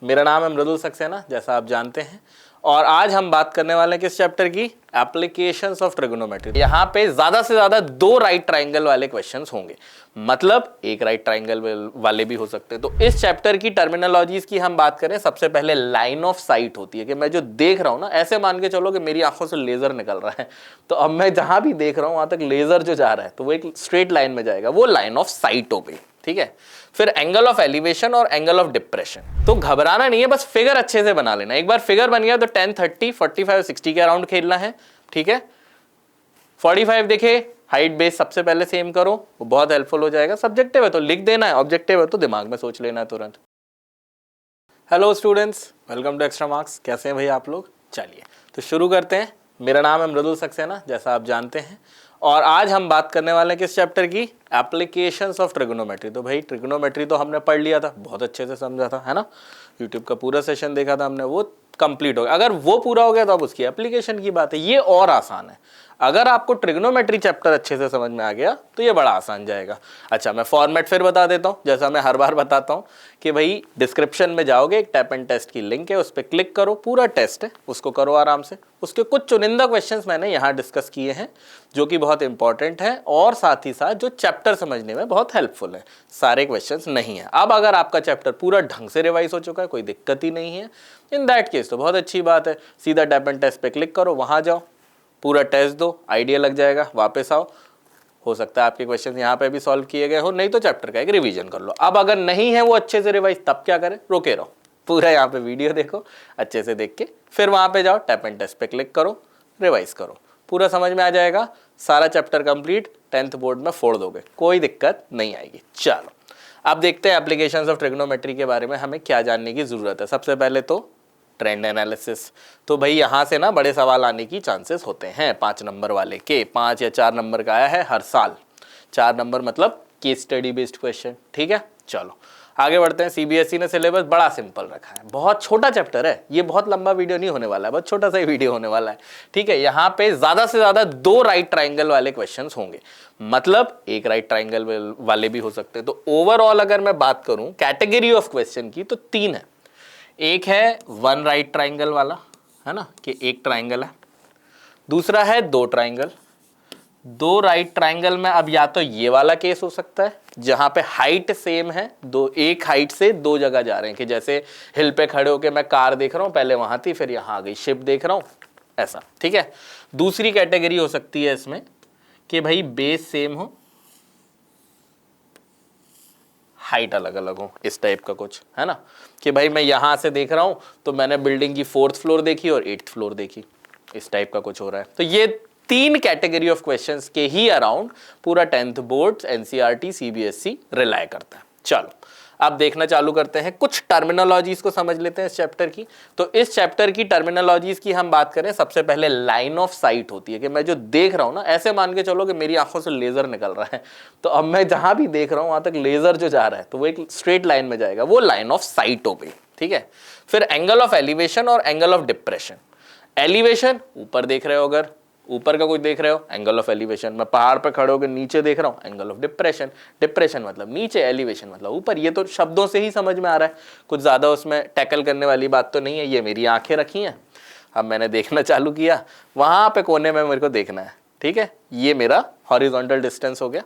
मेरा नाम है मृदुल सक्सेना, जैसा आप जानते हैं, और आज हम बात करने वाले हैं किस चैप्टर की? Applications of trigonometry. यहाँ पे ज्यादा से ज्यादा 2 राइट ट्राइंगल वाले क्वेश्चंस होंगे, मतलब एक राइट ट्राइंगल वाले भी हो सकते हैं। तो इस चैप्टर की टर्मिनोलॉजीज की हम बात करें, सबसे पहले लाइन ऑफ साइट होती है कि मैं जो देख रहा हूं ना, ऐसे मान के चलो कि मेरी आंखों से लेजर निकल रहा है, तो अब मैं जहां भी देख रहा हूं वहां तक लेजर जो जा रहा है तो वो एक स्ट्रेट लाइन में जाएगा, वो लाइन ऑफ साइट हो गई। ठीक है, फिर एंगल ऑफ एलिवेशन और एंगल ऑफ डिप्रेशन। तो घबराना नहीं है, बस फिगर अच्छे से बना लेना। एक बार फिगर बन गया तो 10, 30, 45, 60 के अराउंड खेलना है। ठीक है, 45 देखे, हाइट बेस सबसे पहले सेम करो, वो बहुत हेल्पफुल हो जाएगा। सब्जेक्टिव है तो लिख देना है, ऑब्जेक्टिव है तो दिमाग में सोच लेना है तुरंत। Hello students, welcome to Extra Marks. कैसे हैं भाई आप लोग? चलिए तो शुरू करते हैं। मेरा नाम है मृदुल सक्सेना, जैसा आप जानते हैं, और आज हम बात करने वाले हैं किस चैप्टर की? Applications of trigonometry. तो भाई ट्रिगोनोमेट्री तो हमने पढ़ लिया था, बहुत अच्छे से समझा था, है ना। यूट्यूब का पूरा सेशन देखा था हमने, वो कंप्लीट हो गया। अगर वो पूरा हो गया तो अब उसकी एप्लीकेशन की बात है, ये और आसान है। अगर आपको ट्रिगोनोमेट्री चैप्टर अच्छे से समझ में आ गया तो ये बड़ा आसान जाएगा। अच्छा, मैं फॉर्मेट फिर बता देता हूँ, जैसा मैं हर बार बताता हूँ कि भाई डिस्क्रिप्शन में जाओगे, एक टैप एंड टेस्ट की लिंक है, उस पर क्लिक करो, पूरा टेस्ट है, उसको करो आराम से। उसके कुछ चुनिंदा क्वेश्चंस मैंने यहाँ डिस्कस किए हैं जो कि बहुत इंपॉर्टेंट है और साथ ही साथ जो चैप्टर समझने में बहुत हेल्पफुल है। सारे क्वेश्चंस नहीं है। अब अगर आपका चैप्टर पूरा ढंग से रिवाइज हो चुका है, कोई दिक्कत ही नहीं है, इन दैट केस तो बहुत अच्छी बात है। सीधा टैप एंड टेस्ट पे क्लिक करो, वहां जाओ, पूरा टेस्ट दो, आइडिया लग जाएगा, वापस आओ। हो सकता है आपके क्वेश्चन यहाँ पे भी सॉल्व किए गए हो, नहीं तो चैप्टर का एक रिवीजन कर लो। अब अगर नहीं है वो अच्छे से रिवाइज, तब क्या करें? रोके रहो, पूरा यहाँ पे वीडियो देखो, अच्छे से देख के फिर वहाँ पे जाओ, टैप एंड टेस्ट पे क्लिक करो, रिवाइज करो, पूरा समझ में आ जाएगा। सारा चैप्टर कंप्लीट 10th बोर्ड में फोड़ दोगे, कोई दिक्कत नहीं आएगी। चलो अब देखते हैं एप्लीकेशंस ऑफ ट्रिगोनोमेट्री के बारे में हमें क्या जानने की जरूरत है। सबसे पहले तो ट्रेंड एनालिसिस। तो भाई यहाँ से ना बड़े सवाल आने की चांसेस होते हैं, 5 नंबर वाले के। 5 या 4 नंबर का आया है हर साल, 4 नंबर मतलब केस स्टडी बेस्ड क्वेश्चन। ठीक है, चलो आगे बढ़ते हैं। सीबीएसई ने सिलेबस बड़ा सिंपल रखा है, बहुत छोटा चैप्टर है, ये बहुत लंबा वीडियो नहीं होने वाला है, बहुत छोटा सा ही वीडियो होने वाला है। ठीक है, यहाँ पे ज्यादा से ज्यादा 2 राइट ट्राइंगल वाले क्वेश्चन होंगे, मतलब एक राइट ट्राइंगल वाले भी हो सकते हैं। तो ओवरऑल अगर मैं बात करूं कैटेगरी ऑफ क्वेश्चन की तो 3 है। एक है 1 राइट ट्राइंगल वाला, है ना, कि एक ट्राइंगल है। दूसरा है 2 ट्राइंगल। 2 राइट ट्राइंगल में अब या तो ये वाला केस हो सकता है जहां पे हाइट सेम है, एक हाइट से 2 जगह जा रहे हैं, कि जैसे हिल पे खड़े होके मैं कार देख रहा हूं, पहले वहां थी फिर यहां आ गई, शिप देख रहा हूं, ऐसा। ठीक है, दूसरी कैटेगरी हो सकती है इसमें कि भाई बेस सेम हो, हाइट अलग अलग हो, इस टाइप का कुछ, है ना, कि भाई मैं यहां से देख रहा हूं तो मैंने बिल्डिंग की 4th फ्लोर देखी और 8th फ्लोर देखी, इस टाइप का कुछ हो रहा है। तो ये 3 कैटेगरी ऑफ क्वेश्चंस के ही अराउंड पूरा 10th board, NCERT, CBSE rely करता है। चलो अब देखना चालू करते हैं, कुछ टर्मिनोलॉजीज को समझ लेते हैं इस चैप्टर की। तो इस चैप्टर की टर्मिनोलॉजीज की हम बात करें, सबसे पहले लाइन ऑफ साइट होती है कि मैं जो देख रहा हूं ना, ऐसे मान के चलो कि मेरी आंखों से लेजर निकल रहा है, तो अब मैं जहां भी देख रहा हूं वहां तक लेजर जो जा रहा है तो वो एक स्ट्रेट लाइन में जाएगा, वो लाइन ऑफ साइट हो गई। ठीक है, फिर एंगल ऑफ एलिवेशन और एंगल ऑफ डिप्रेशन। एलिवेशन ऊपर देख रहे हो, अगर ऊपर का कुछ देख रहे हो, एंगल ऑफ एलिवेशन। मैं पहाड़ पे खड़े होकर नीचे देख रहा हूं, एंगल ऑफ डिप्रेशन। डिप्रेशन मतलब नीचे, एलिवेशन मतलब ऊपर। ये तो शब्दों से ही समझ में आ रहा है, कुछ ज्यादा उसमें टैकल करने वाली बात तो नहीं है। ये मेरी आंखें रखी हैं, अब मैंने देखना चालू किया, वहां पे कोने में मेरे को देखना है। ठीक है, ये मेरा हॉरिजॉन्टल डिस्टेंस हो गया,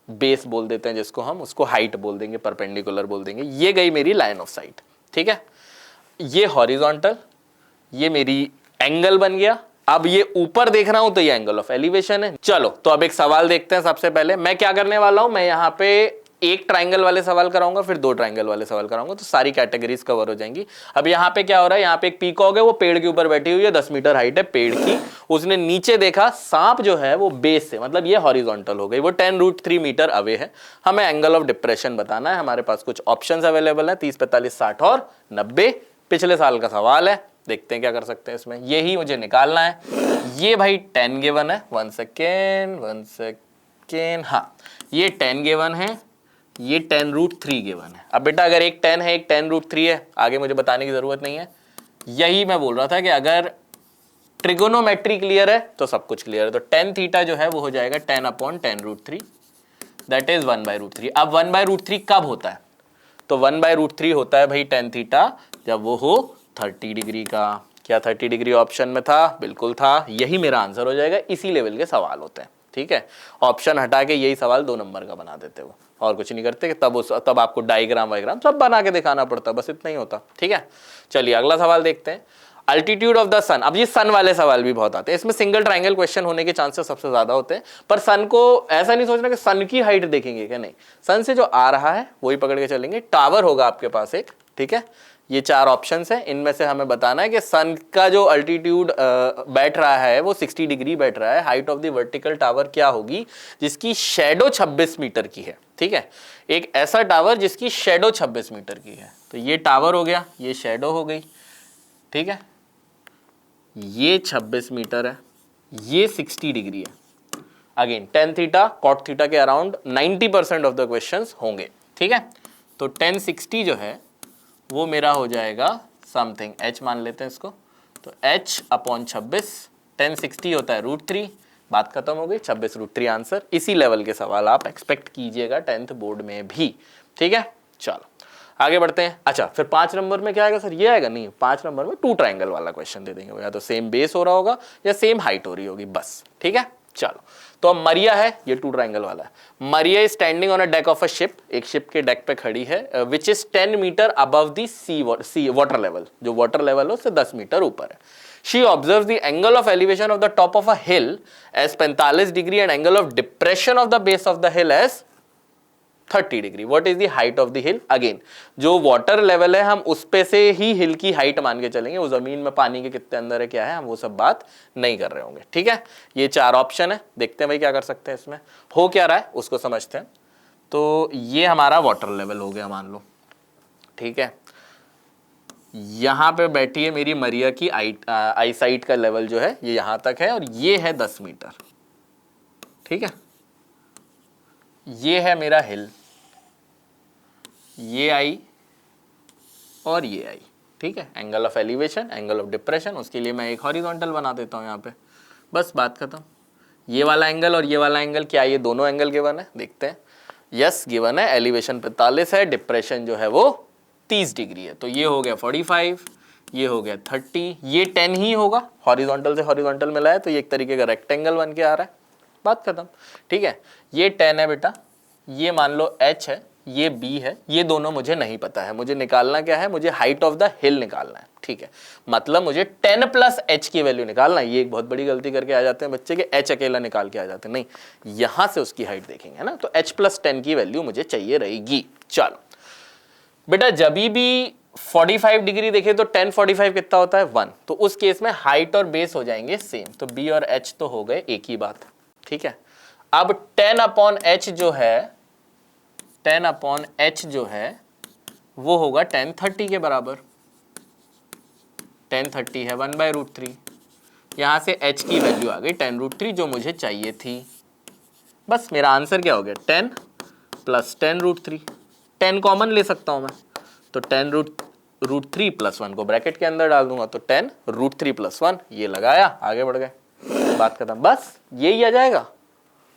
बेस बोल देते हैं जिसको हम, उसको हाइट बोल देंगे, परपेंडिकुलर बोल देंगे। ये गई मेरी लाइन ऑफ साइट। ठीक है, ये हॉरिजॉन्टल, ये मेरी एंगल बन गया। अब ये ऊपर देख रहा हूं तो ये एंगल ऑफ एलिवेशन है। चलो तो अब एक सवाल देखते हैं। सबसे पहले मैं क्या करने वाला हूं, मैं यहाँ पे एक ट्राइंगल वाले सवाल कराऊंगा, फिर 2 ट्राइंगल वाले सवाल कराऊंगा, तो सारी कैटेगरीज कवर हो जाएंगी। अब यहाँ पे क्या हो रहा है, यहाँ पे एक पीकॉक है, वो पेड़ के ऊपर बैठी हुई है, 10 मीटर हाइट है पेड़ की। उसने नीचे देखा, सांप जो है वो बेस से, मतलब ये हॉरिजॉन्टल हो गई, वो 10√3 मीटर अवे है। हमें एंगल ऑफ डिप्रेशन बताना है। हमारे पास कुछ ऑप्शंस अवेलेबल है, 30, 45, 60 और 90। पिछले साल का सवाल है, देखते हैं क्या कर सकते हैं इसमें, यही मुझे निकालना है। ये भाई 10 गिवन है, 1 सेकेंड, हाँ ये 10 गिवन है, ये 10√3 गिवन है। अब बेटा अगर एक 10 है, एक 10√3 है, आगे मुझे बताने की जरूरत नहीं है। यही मैं बोल रहा था कि अगर ट्रिगोनोमेट्री क्लियर है तो सब कुछ क्लियर है। तो tan थीटा जो है वो हो जाएगा 10/10√3, दैट इज 1/√3। अब 1/√3 कब होता है? तो 1/√3 होता है भाई tan थीटा जब वो हो 30 डिग्री का। क्या 30 डिग्री ऑप्शन में था? बिल्कुल था। यही मेरा आंसर हो जाएगा। इसी लेवल के सवाल होते हैं, ठीक है। ऑप्शन हटा के यही सवाल 2 नंबर का बना देते हो और कुछ नहीं करते कि तब आपको डायग्राम वाइग्राम सब बना के दिखाना पड़ता, बस इतना ही होता, ठीक है। चलिए अगला सवाल देखते हैं। अल्टीट्यूड ऑफ द सन। अब ये सन वाले सवाल भी बहुत आते हैं, इसमें सिंगल ट्रायंगल क्वेश्चन होने के चांसेस सबसे ज्यादा होते हैं। पर सन को ऐसा नहीं सोचना कि सन की हाइट देखेंगे, क्या नहीं, सन से जो आ रहा है वही पकड़ के चलेंगे। टावर होगा आपके पास एक, ठीक है। ये 4 ऑप्शंस हैं, इनमें से हमें बताना है कि सन का जो अल्टीट्यूड बैठ रहा है वो 60 डिग्री बैठ रहा है। Height of the vertical tower क्या होगी जिसकी शेडो 26 मीटर की है, ठीक है। एक ऐसा टावर जिसकी शेडो 26 मीटर की है, तो ये टावर हो गया, ये शेडो हो गई, ठीक है। ये 26 मीटर है, ये 60 डिग्री है। Again tan theta cot theta के अराउंड 90% ऑफ द क्वेश्चंस होंगे, ठीक है। तो 1060 जो है वो मेरा हो जाएगा समथिंग h मान लेते हैं इसको, तो h अपॉन 26, 1060 होता है √3, बात खत्म हो गई। 26 √3 आंसर। इसी लेवल के सवाल आप एक्सपेक्ट कीजिएगा 10th बोर्ड में भी, ठीक है। चलो आगे बढ़ते हैं। अच्छा फिर 5 नंबर में क्या आएगा सर? ये आएगा नहीं, 5 नंबर में 2 ट्रायंगल वाला क्वेश्चन दे देंगे, या तो सेम बेस हो रहा होगा या सेम हाइट हो रही होगी, बस, ठीक है। चलो तो अब मरिया है, ये 2 ट्रायंगल वाला है। Maria is standing on a deck of a ship, एक शिप के डेक पे खड़ी है, which is 10 metre above the sea water level, जो वाटर लेवल है उससे 10 मीटर ऊपर है। She observe the angle of elevation of the top of a hill as 45 degree and angle of depression of the base of the hill as 30 degree. What is the height of the hill? Again जो water level है हम उस पे से ही हिल की height मान के चलेंगे, वो जमीन में पानी के कितने अंदर है क्या है हम वो सब बात नहीं कर रहे होंगे, ठीक है। ये 4 ऑप्शन है, देखते हैं भाई क्या कर सकते हैं इसमें, हो क्या रहा है उसको समझते हैं। तो ये हमारा वाटर लेवल हो गया मान लो, ठीक है। यहां पे बैठी है मेरी मरिया की आई साइट का लेवल जो है ये यहां तक है और ये है 10 मीटर, ठीक है। ये है मेरा हिल, ये आई और ये आई, ठीक है। Angle of elevation, angle of depression, उसके लिए मैं एक हॉरिजॉन्टल बना देता हूं यहाँ पे, बस बात खत्म। ये वाला एंगल और ये वाला एंगल, क्या ये दोनों एंगल गिवन है? देखते हैं। यस गिवन है। एलिवेशन 45 है, डिप्रेशन जो है वो 30 डिग्री है, तो ये हो गया 45, ये हो गया 30, ये 10 ही होगा, हॉरिजॉन्टल से हॉरिजॉन्टल मिला है तो ये एक तरीके का रेक्टेंगल बन के आ रहा है, बात खत्म, ठीक है। ये 10 है बेटा, ये मान लो h है, ये b है, ये दोनों मुझे नहीं पता है, मुझे निकालना क्या है? मुझे हाइट ऑफ द हिल निकालना है, ठीक है। मतलब मुझे 10 प्लस h की वैल्यू निकालना है। ये एक बहुत बड़ी गलती करके आ जाते हैं बच्चे के, h अकेला निकाल के आ जाते हैं, नहीं, यहां से उसकी हाइट देखेंगे, है ना। तो h प्लस 10 की वैल्यू मुझे चाहिए रहेगी। चलो बेटा जब भी 45 डिग्री देखे तो 10 45 कितना होता है? 1, तो उस केस में हाइट और बेस हो जाएंगे सेम, तो b और h तो हो गए एक ही बात, ठीक है। अब 10 अपॉन h जो है, 10 अपॉन h जो है वो होगा 10 30 के बराबर। 10 30 है 1/√3, यहां से h की वैल्यू आ गई 10√3 जो मुझे चाहिए थी। बस मेरा आंसर क्या हो गया? 10 प्लस 10√3, 10 कॉमन ले सकता हूं मैं, तो 10√3 प्लस 1 को ब्रैकेट के अंदर डाल दूंगा, तो 10√3 प्लस 1, ये लगाया, आगे बढ़ गए, बात खत्म। बस यही आ जाएगा,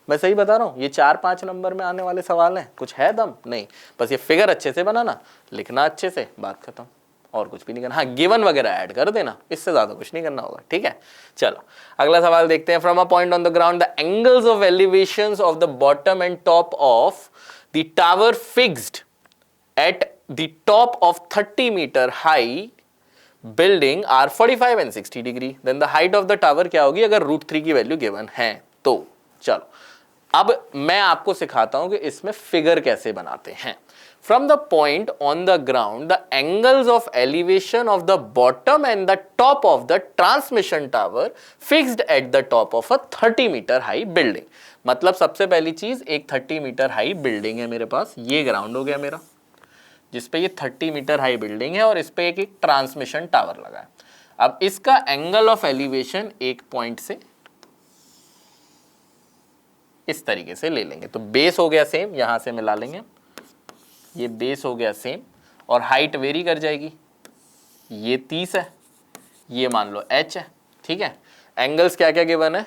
मैं सही बता रहा हूँ। ये 4-5 नंबर में आने वाले सवाल हैं, कुछ है दम नहीं, बस ये फिगर अच्छे से बनाना, लिखना अच्छे से, बात खत्म, और कुछ भी नहीं करना। हाँ गिवन वगैरह ऐड कर देना, इससे ज्यादा कुछ नहीं करना होगा, ठीक है। चलो अगला सवाल देखते हैं। From a point on the ground the angles of elevations of the bottom and top of the tower fixed at the top of 30 metre high building are 45 and 60 degree, then the height of the tower क्या होगी अगर √3 की value given है तो। चलो अब मैं आपको सिखाता हूं कि इसमें फिगर कैसे बनाते हैं। From the point on the ground the angles of elevation of the bottom and the top of the transmission tower fixed at the top of a 30 metre high building. मतलब सबसे पहली चीज, एक 30 मीटर हाई बिल्डिंग है मेरे पास, ये ground हो गया मेरा, जिसपे ये 30 मीटर हाई बिल्डिंग है और इस पे एक ट्रांसमिशन टावर लगा है। अब इसका एंगल ऑफ एलिवेशन एक पॉइंट से इस तरीके से ले लेंगे, तो बेस हो गया सेम, यहां से मिला लेंगे, ये बेस हो गया सेम, और हाइट वेरी कर जाएगी, ये 30 है, ये मान लो h है, ठीक है। एंगल्स क्या क्या गिवन है?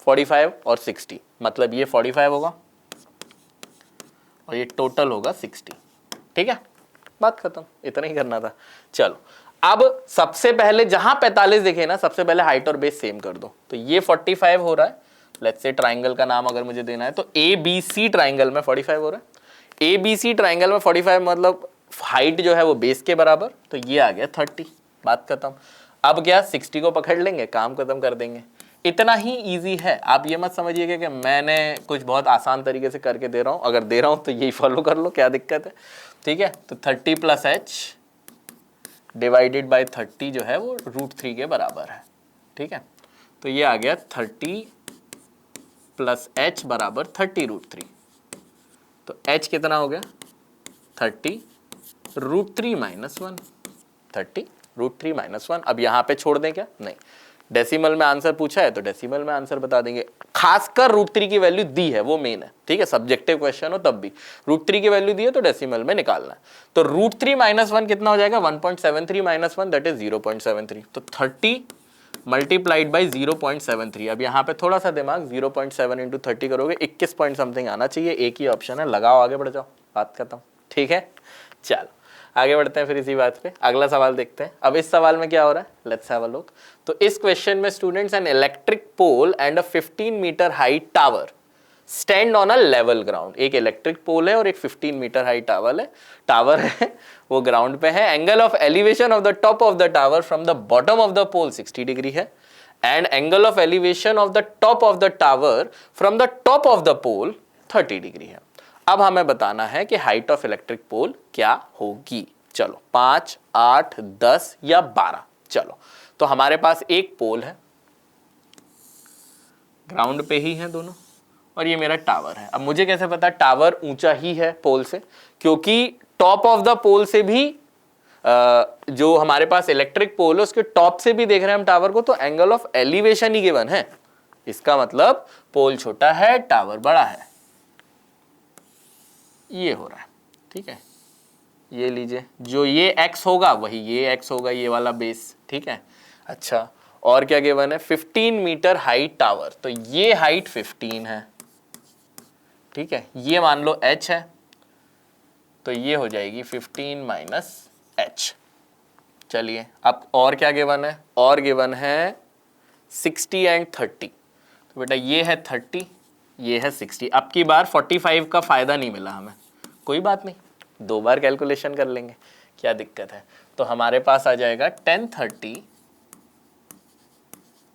45 और 60, मतलब ये 45 होगा और ये टोटल होगा 60, ठीक है। बात खत्म, इतना ही करना था। चलो अब सबसे पहले जहां 45 दिखे ना, सबसे पहले हाइट और बेस सेम कर दो। तो ये 45 हो रहा है, लेट्स से ट्राइंगल का नाम अगर मुझे देना है तो ABC ट्राइंगल में 45 हो रहा है। ABC ट्राइंगल में 45 मतलब हाइट जो है वो बेस के बराबर, तो ये आ गया 30, बात खत्म। अब क्या 60 को पकड़ लेंगे, काम खत्म कर देंगे। इतना ही इजी है, आप ये मत समझिएगा कि मैंने कुछ बहुत आसान तरीके से करके दे रहा हूँ, अगर दे रहा हूँ तो यही फॉलो कर लो, क्या दिक्कत है, ठीक है। तो 30 + h डिवाइडेड बाय 30 जो है वो √3 के बराबर है, ठीक है। तो ये आ गया 30 + h बराबर 30√3। तो h कितना हो गया 30 √3 - 1, 30 √3 - 1। अब यहाँ पे छोड़ दें क्या, नहीं, डेसिमल में आंसर पूछा है तो डेसिमल में आंसर बता देंगे। खासकर √3 की वैल्यू दी है वो मेन है, ठीक है, सब्जेक्टिव क्वेश्चन हो तब भी √3 की वैल्यू दी है तो डेसिमल में निकालना है। तो √3 - 1 कितना हो जाएगा 1.73 - 1 दैट इज 0.73। तो 30 मल्टीप्लाइड बाई 0.73। अब यहाँ पे थोड़ा सा दिमाग, 0.7 × 30 करोगे 21 पॉइंट समथिंग आना चाहिए, एक ही ऑप्शन है, लगाओ आगे बढ़ जाओ, बात खत्म, ठीक है। चलो आगे बढ़ते हैं फिर इसी बात पे, अगला सवाल देखते हैं। अब इस सवाल में क्या हो रहा है, लेट्स हैव अ लुक। तो इस क्वेश्चन में students, an electric pole and a 15 metre height tower stand on a level ground. एक इलेक्ट्रिक पोल है और एक 15 मीटर हाइट टावर है वो ग्राउंड पे है। Angle of elevation of the top of the tower from the bottom of the pole 60 degree है, and angle of elevation of the top of the tower from the top of the pole 30 degree है। अब हमें बताना है कि height of electric pole क्या होगी। चलो 5, 8, 10 या 12। चलो तो हमारे पास एक पोल है, ग्राउंड पे ही है दोनों, और ये मेरा टावर है। अब मुझे कैसे पता टावर ऊंचा ही है पोल से, क्योंकि टॉप ऑफ द पोल से भी जो हमारे पास इलेक्ट्रिक पोल है उसके टॉप से भी देख रहे हैं हम टावर को, तो angle of elevation he given है। इसका मतलब पोल छोटा है टावर बड़ा है, ये हो रहा है, ठीक है। ये लीजिए, जो ये x होगा वही ये x होगा, ये वाला बेस, ठीक है। अच्छा और क्या गिवन है, 15 मीटर हाइट टावर, तो ये हाइट 15 है, ठीक है। ये मान लो h है, तो ये हो जाएगी 15 - h। चलिए अब और क्या गिवन है, और गिवन है 60 एंड 30। तो बेटा ये है 30, ये है 60। अब की बार 45 का फायदा नहीं मिला हमें, कोई बात नहीं, 2 बार कैलकुलेशन कर लेंगे, क्या दिक्कत है। तो हमारे पास आ जाएगा 1030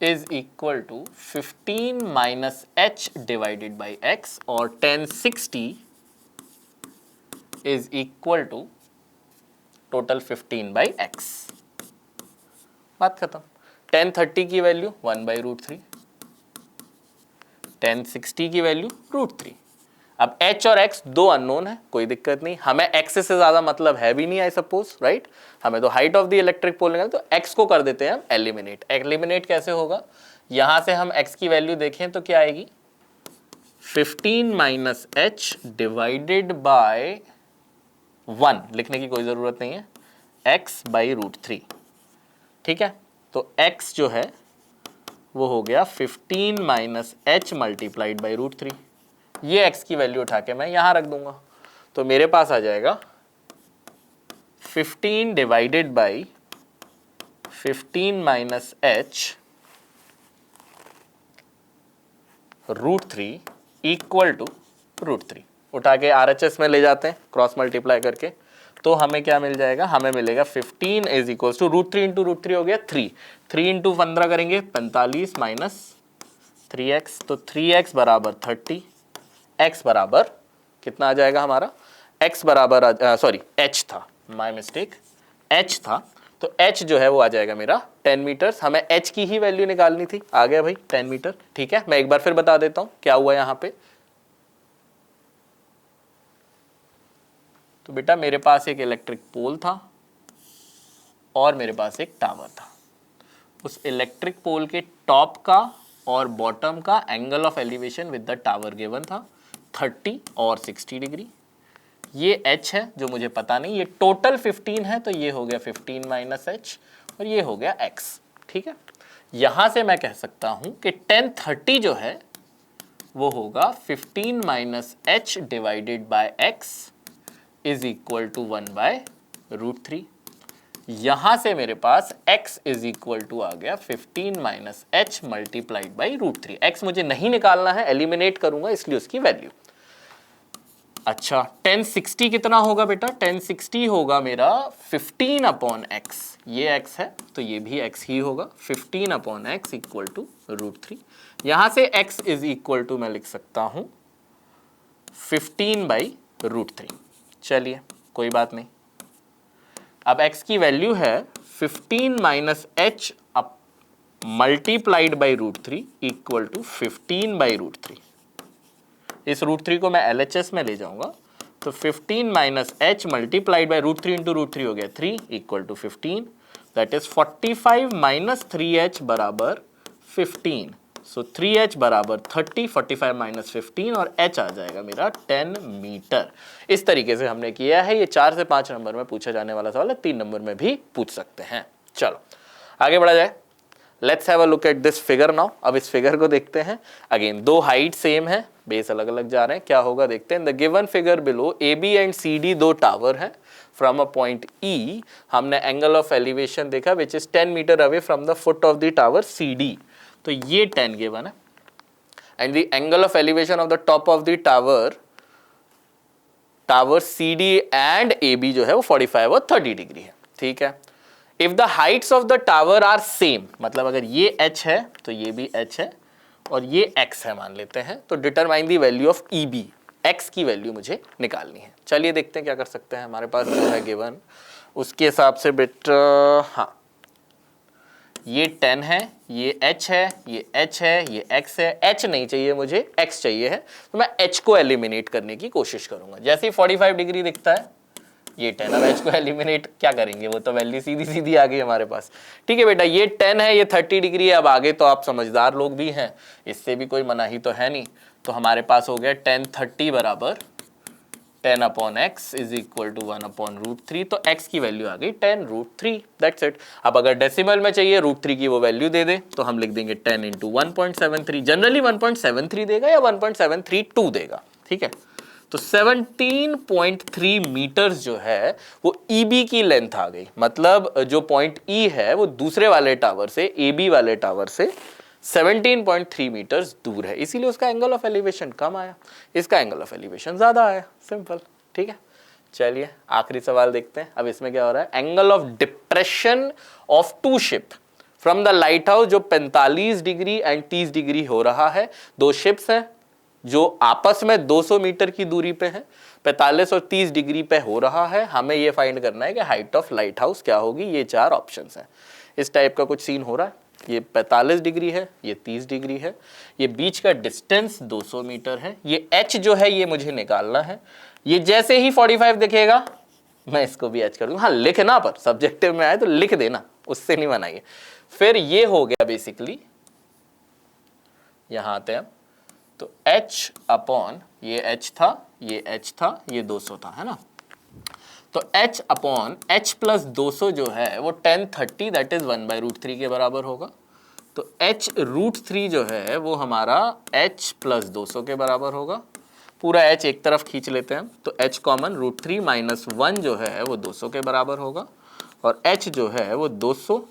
is equal to 15 - h divided by x, और 1060 is equal to total 15/x। बात खत्म। 1030 की वैल्यू 1/√3, 1060 की वैल्यू √3। अब h और x दो अननोन है, कोई दिक्कत नहीं, हमें x से ज्यादा मतलब है भी नहीं आई सपोज, राइट। हमें तो height of the electric pole निकालना, तो x को कर देते हैं हम एलिमिनेट। एलिमिनेट कैसे होगा, यहां से हम x की वैल्यू देखें तो क्या आएगी 15 - h डिवाइडेड बाय 1, लिखने की कोई जरूरत नहीं है, x/√3, ठीक है। तो x जो है वो हो गया 15 - h मल्टीप्लाइड बाई √3। ये x की वैल्यू उठा के मैं यहां रख दूंगा, तो मेरे पास आ जाएगा 15 divided by 15 - h √3 equal to √3। उठा के RHS में ले जाते हैं क्रॉस मल्टीप्लाई करके, तो हमें क्या मिल जाएगा, हमें मिलेगा 15 इज इक्वल टू √3 इंटू √3 हो गया 3, 3 इंटू 15 करेंगे 45 माइनस 3x, तो 3x बराबर 30, x बराबर कितना आ जाएगा हमारा, x बराबर सॉरी h था, माय मिस्टेक, h था, तो h जो है वो आ जाएगा मेरा 10 मीटर्स। हमें h की ही वैल्यू निकालनी थी, आ गया भाई 10 मीटर, ठीक है। मैं एक बार फिर बता देता हूं क्या हुआ यहां पे। तो बेटा मेरे पास एक इलेक्ट्रिक पोल था और मेरे पास एक टावर था। उस इलेक्ट्रिक पोल के टॉप का और बॉटम का angle of elevation with the tower given था 30 और 60 डिग्री। ये h है जो मुझे पता नहीं, ये टोटल 15 है, तो ये हो गया 15 - h और ये हो गया x, ठीक है। यहां से मैं कह सकता हूं कि 1030 जो है वो होगा 15 - h divided by x is equal to 1/√3। √3। यहां से मेरे पास x इज इक्वल टू आ गया 15 minus h multiplied by √3। x मुझे नहीं निकालना है, एलिमिनेट करूंगा, इसलिए उसकी वैल्यू। अच्छा 1060 कितना होगा बेटा? 1060 होगा मेरा 15 अपॉन x, ये x है तो ये भी x ही होगा, 15 अपॉन x इक्वल टू √3। यहां से x इज इक्वल टू मैं लिख सकता हूं 15 बाई √3। चलिए कोई बात नहीं, अब x की वैल्यू है 15 minus h multiplied by √3 equal to 15 by √3। इस √3 को मैं LHS में ले जाऊंगा तो 15 minus h multiplied by √3 into √3 हो गया 3 equal to 15, that is 45 minus 3h बराबर 15। सो 3h बराबर 30, 45 माइनस 15 और h आ जाएगा मेरा 10 मीटर। इस तरीके से हमने किया है। ये 4 से 5 नंबर में पूछा जाने वाला सवाल है, 3 नंबर में भी पूछ सकते हैं। चलो आगे बढ़ा जाए। Let's have a look at this figure now. अब इस फिगर को देखते हैं। अगेन दो हाइट सेम है, बेस अलग अलग जा रहे हैं, क्या होगा देखते हैं। The given figure below AB and CD दो टावर है। फ्रॉम अ पॉइंट E हमने एंगल ऑफ एलिवेशन देखा which is 10 metre away from the foot of the tower CD। तो ये 10 गिवन है and the angle of elevation of the top of the tower CD and AB जो है वो 45 और 30 degree है। ठीक है। If the heights of the tower are same, मतलब अगर ये h है तो ये भी h है और ये x है मान लेते हैं, तो determine the value of EB, x की वैल्यू मुझे निकालनी है। चलिए देखते हैं क्या कर सकते हैं। हमारे पास जो है गिवन उसके हिसाब से बेटा, हाँ ये 10 है, ये h है, ये h है, ये x है। h नहीं चाहिए मुझे, x चाहिए है, तो मैं h को एलिमिनेट करने की कोशिश करूंगा। जैसे ही 45 डिग्री दिखता है ये 10, अब h को एलिमिनेट क्या करेंगे, वो तो वैल्यू सीधी सीधी आ गई हमारे पास। ठीक है बेटा, ये 10 है, ये 30 डिग्री है। अब आगे तो आप समझदार लोग भी हैं, इससे भी कोई मनाही तो है नहीं। तो हमारे पास हो गया 10 30 बराबर 10 upon x is equal to 1 upon √3। तो x की वैल्यू आ गई 10 √3, दैट्स इट। अब अगर डेसिमल में चाहिए √3 की वो वैल्यू दे दे तो हम लिख देंगे 10 इंटू 1.73। जनरली 1.73 देगा या 1.732 देगा। ठीक है, तो 17.3 मीटर्स जो है वो EB की लेंथ आ गई। मतलब जो पॉइंट E है वो दूसरे वाले टावर से, AB वाले टावर से 17.3 मीटर्स दूर है, इसीलिए उसका एंगल ऑफ एलिवेशन कम आया, इसका एंगल ऑफ एलिवेशन ज्यादा आया। सिंपल। ठीक है, चलिए आखिरी सवाल देखते हैं। अब इसमें क्या हो रहा है, angle of depression of two ship from the lighthouse जो 45 डिग्री एंड 30 डिग्री हो रहा है। दो शिप्स हैं जो आपस में 200 मीटर की दूरी पे है, 45 और 30 डिग्री पे हो रहा है। हमें ये फाइंड करना है कि हाइट ऑफ लाइट हाउस क्या होगी। ये 4 ऑप्शंस हैं। इस टाइप का कुछ सीन हो रहा है। ये 45 डिग्री है, ये 30 डिग्री है, ये बीच का डिस्टेंस 200 मीटर है, ये h जो है ये मुझे निकालना है। ये जैसे ही 45 दिखेगा मैं इसको भी h कर दूंगा। हाँ लिखना, पर सब्जेक्टिव में आए तो लिख देना, उससे नहीं बनाइए। फिर ये हो गया बेसिकली, यहां आते हैं तो h अपॉन ये h था, ये h था, ये 200 था, है ना। तो h अपॉन h प्लस 200 जो है वो 10 30 दैट इज 1 बाई √3 के बराबर होगा। तो h √3 जो है वो हमारा h प्लस 200 के बराबर होगा। पूरा h एक तरफ खींच लेते हैं तो h कॉमन √3 माइनस 1 जो है वो 200 के बराबर होगा और h जो है वो 200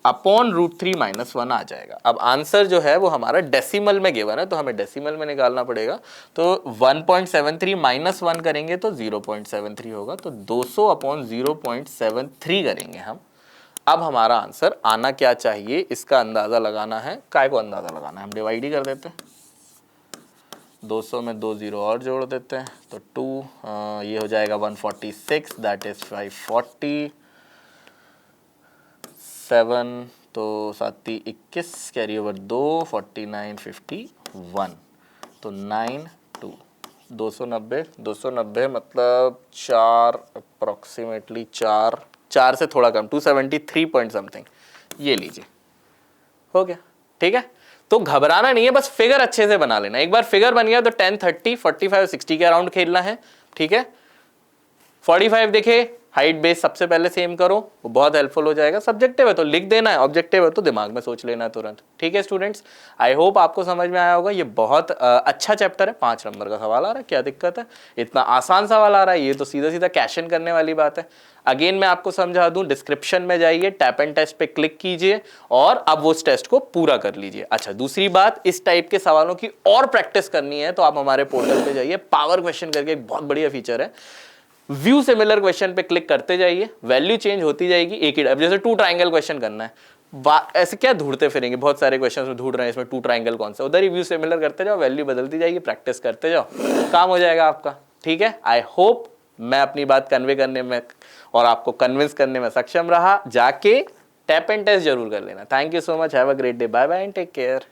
अपॉन √3 माइनस 1 आ जाएगा। अब आंसर जो है वो हमारा डेसिमल में गिवन है तो हमें डेसिमल में निकालना पड़ेगा। तो 1.73 माइनस 1 करेंगे तो 0.73 होगा। तो 200 अपॉन 0.73 करेंगे हम। अब हमारा आंसर आना क्या चाहिए, इसका अंदाजा लगाना है। काय को अंदाजा लगाना है, हम डिवाइड ही कर देते हैं। 200 में 2 0 और जोड़ देते हैं तो 2 ये हो जाएगा 146 दैट इज 540 7 तो 7 21 कैरी ओवर 2 49 51 तो 9 2 290 मतलब 4 अप्रॉक्सीमेटली 4 से थोड़ा कम 273 पॉइंट समथिंग, ये लीजिए हो गया। ठीक है, तो घबराना नहीं है, बस फिगर अच्छे से बना लेना। एक बार फिगर बन गया तो 10 30 45 60 के अराउंड खेलना है। ठीक है, 45 देखे हाइट बेस सबसे पहले सेम करो, वो बहुत हेल्पफुल हो जाएगा। सब्जेक्टिव है तो लिख देना है, ऑब्जेक्टिव है तो दिमाग में सोच लेना है तुरंत। ठीक है स्टूडेंट्स, आई होप आपको समझ में आया होगा। ये बहुत अच्छा चैप्टर है, 5 नंबर का सवाल आ रहा है, क्या दिक्कत है, इतना आसान सवाल आ रहा है, ये तो सीधा सीधा कैश इन करने वाली बात है। अगेन मैं आपको समझा दूं, डिस्क्रिप्शन में जाइए, टैप एंड टेस्ट पे क्लिक कीजिए और अब वो टेस्ट को पूरा कर लीजिए। अच्छा, दूसरी बात, इस टाइप के सवालों की और प्रैक्टिस करनी है तो आप हमारे पोर्टल पे जाइए, पावर क्वेश्चन करके एक बहुत बढ़िया फीचर है, व्यू सिमिलर क्वेश्चन पे क्लिक करते जाइए, वैल्यू चेंज होती जाएगी एक ही। अब जैसे 2 ट्राइंगल क्वेश्चन करना है, ऐसे क्या ढूंढते फिरेंगे, बहुत सारे क्वेश्चन में ढूंढ रहे हैं, इसमें 2 ट्राइंगल कौन सा, उधर ही व्यू सिमिलर करते जाओ, वैल्यू बदलती जाएगी, प्रैक्टिस करते जाओ, काम हो जाएगा आपका। ठीक है, आई होप मैं अपनी बात कन्वे करने में और आपको कन्विंस करने में सक्षम रहा। जाके टैप एंड टेस्ट जरूर कर लेना। Thank you so much, have a great day, bye bye and take care.